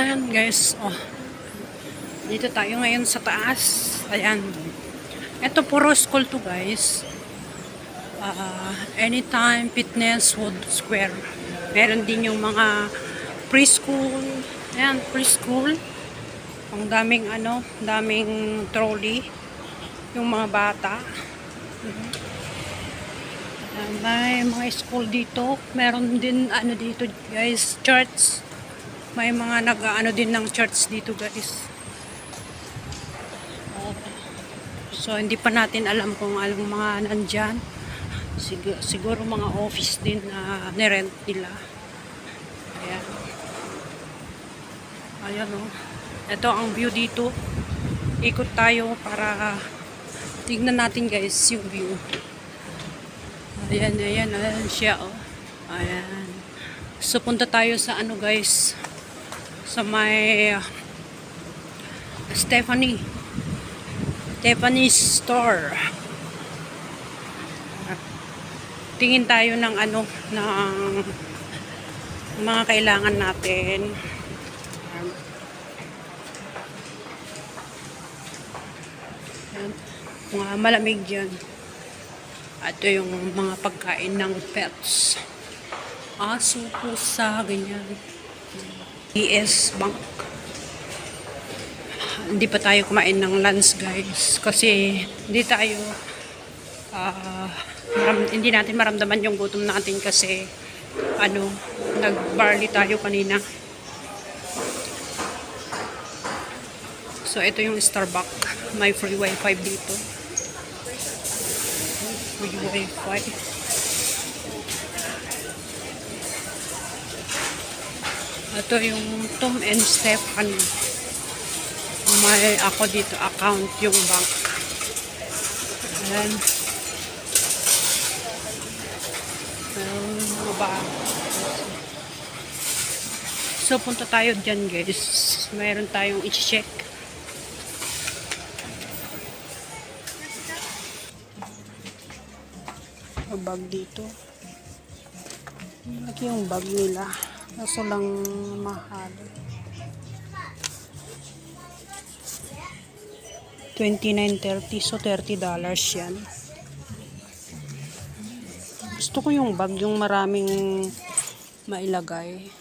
Ayan guys, oh. Dito tayo ngayon sa taas. Ayan. Ito puro school to guys. Anytime Fitness Wood Square. Meron din yung mga preschool. Ayan, preschool. Ang daming daming trolley. Yung mga bata. May mga school dito. Meron din dito guys, church. May mga din ng church dito guys. So hindi pa natin alam kung anong mga nandyan. Siguro mga office din na nirent nila. Ayan. Ayan o. Ito ang view dito. Ikot tayo para tignan natin guys yung view. Ayan, ayan, ayan siya o. Ayan. So punta tayo sa guys. Sa may Stephanie's store. Tingin tayo ng ng mga kailangan natin. Mga malamig dyan. Ito yung mga pagkain ng pets. Aso, pusa, ganyan. PS Bank. Hindi pa tayo kumain ng lunch guys. Kasi hindi tayo hindi natin maramdaman yung gutom natin kasi nag-barley tayo kanina. So ito yung Starbucks. May free wifi dito. Free wifi. Ito yung Tom and Stephanie. May ako dito account yung bank. Ayan. So punta tayo dyan guys. Mayroon tayong i-check. Bag dito. Lagi yung bag nila. Kaso lang mahal. $29.30, so $30 yan. Gusto ko yung bag, yung maraming mailagay.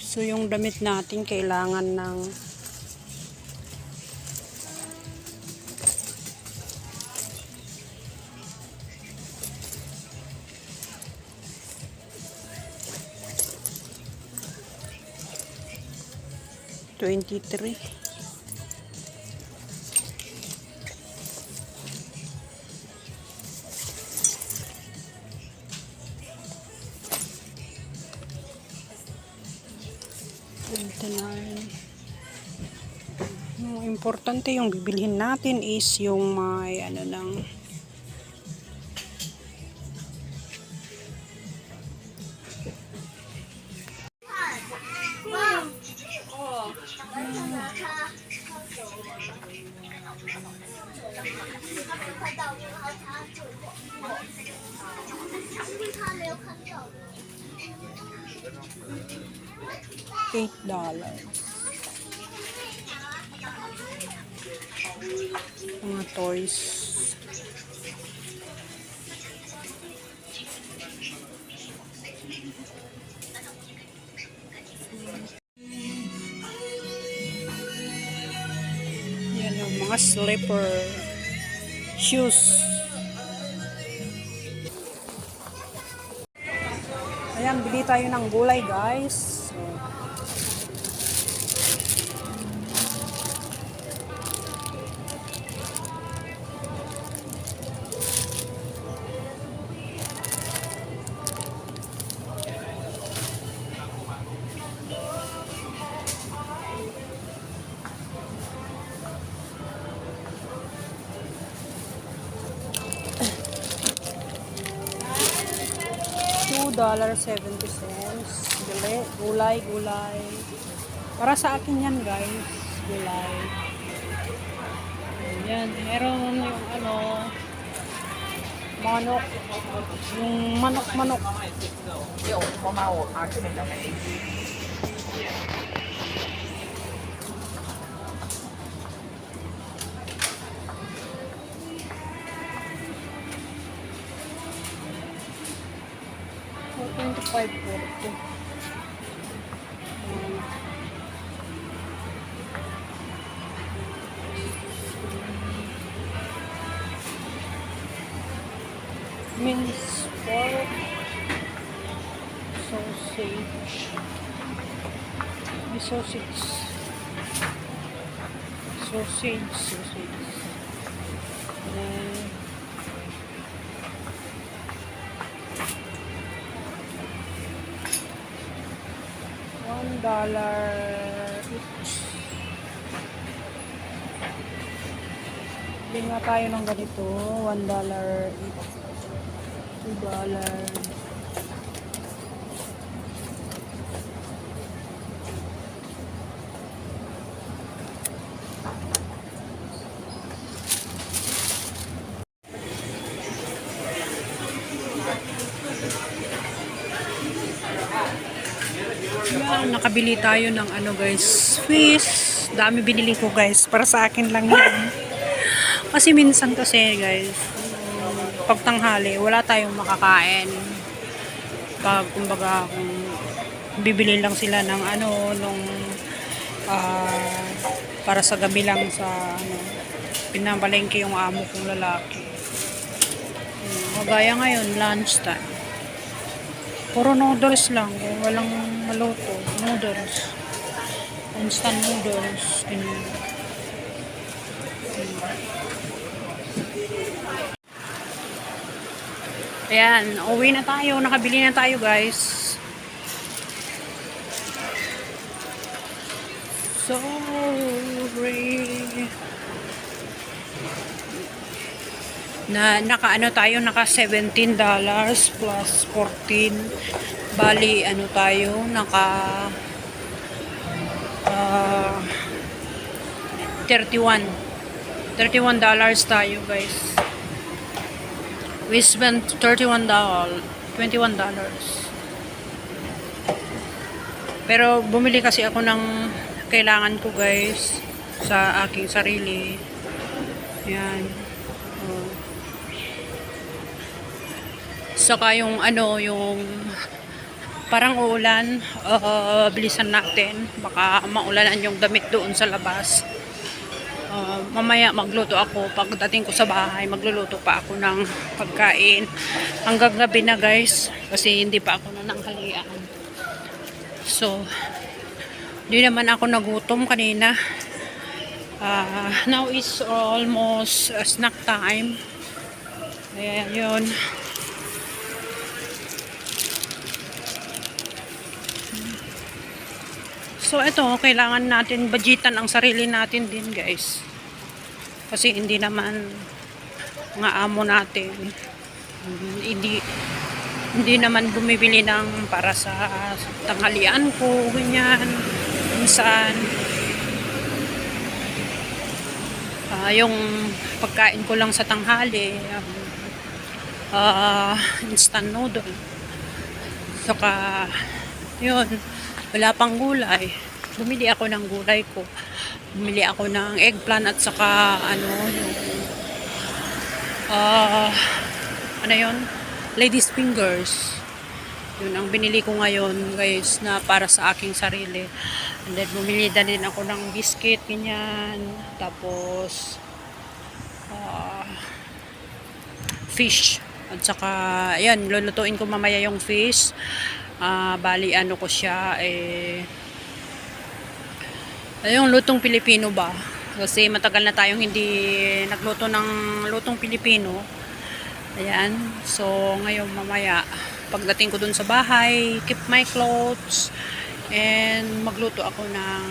So yung damit natin kailangan ng $23. Yung importante yung bibilhin natin is yung may ng $8. Mga toys. Yan yung mga slipper. Shoes. Ayan, bili tayo ng gulay guys. $2.70. Gulay. Para sa akin yan guys. Gulay. Ayan. Meron yung manok. Yung manok. $25 po ito. Minced pork, sausage, may sausage, and $1 each. Bili nga tayo ng ganito, $1 each. $2. Yan, nakabili tayo ng ano guys, fish. Dami binili ko guys, para sa akin lang yan. Kasi minsan kasi guys, pag tanghali, wala tayong makakain. Pag kumbaga, kung bibili lang sila ng ano, nung para sa gabi lang sa ano, pinabalengke yung amo kong lalaki. Magaya ngayon, lunchtime. Puro noodles lang, walang maluto. Noodles. Instant noodles. Ganyan. Ayan, uwi na tayo. Nakabili na tayo, guys. Sorry. Naka $17 plus 14. Bali, ano tayo, $31 tayo, guys. We spent $21. Pero bumili kasi ako ng kailangan ko, guys, sa aking sarili. Yan. Oh. Saka yung ano, yung parang uulan, bilisan natin. Baka maulanan yung damit doon sa labas. Mamaya magluto ako. Pagdating ko sa bahay, magluluto pa ako ng pagkain. Hanggang gabi na, guys. Kasi hindi pa ako nananghalian. So, hindi naman ako nagutom kanina. Now is almost snack time. Ayan, yun. So, ito, kailangan natin budgetan ang sarili natin din, guys. Kasi hindi naman nga amo natin. Hindi naman bumibili ng para sa tanghalian ko, ganyan. Minsan, yung pagkain ko lang sa tanghali, instant noodle. Saka, yun, wala pang gulay. Bumili ako ng gulay ko. Bumili ako ng eggplant at saka ano yung ano yun? Ladies fingers. Yun ang binili ko ngayon, guys, na para sa aking sarili. And then bumili din ako ng biscuit, ganyan. Tapos fish. At saka ayan, lulutuin ko mamaya yung fish. Bali ano ko siya yung lutong Pilipino ba, kasi matagal na tayong hindi nagluto ng lutong Pilipino. Ayan, so ngayon mamaya pagdating ko dun sa bahay, keep my clothes and magluto ako ng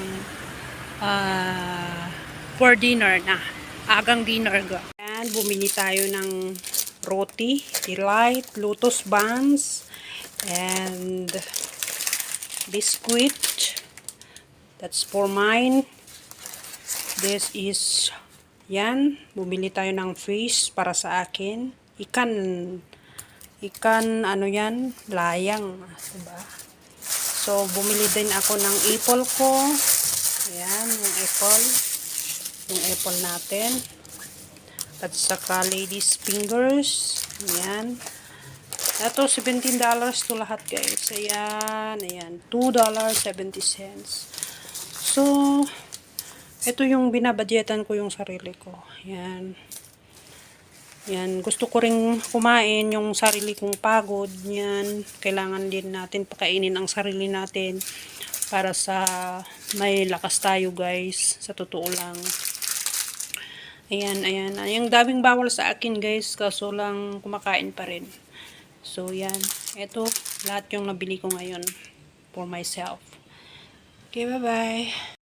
for dinner na, agang dinner ga. Ayan, bumili tayo ng roti, delight, lotus buns and biscuit. That's for mine. This is yan, bumili tayo ng fish para sa akin. Ikan ano yan, layang, diba? So, bumili din ako ng apple ko. Ayan, yung apple. Yung apple natin. At saka ladies fingers. Ayan. Ito, $17 to lahat, guys. Ayan, ayan. $2.70. So, ito yung binabadgetan ko yung sarili ko. Ayan. Yan, gusto ko ring kumain yung sarili kong pagod. Yan, kailangan din natin pakainin ang sarili natin para sa may lakas tayo, guys. Sa totoo lang. Ayan, ayan. Yung daming bawal sa akin, guys. Kaso lang kumakain pa rin. So, yan. Ito, lahat yung nabili ko ngayon for myself. Okay, bye-bye.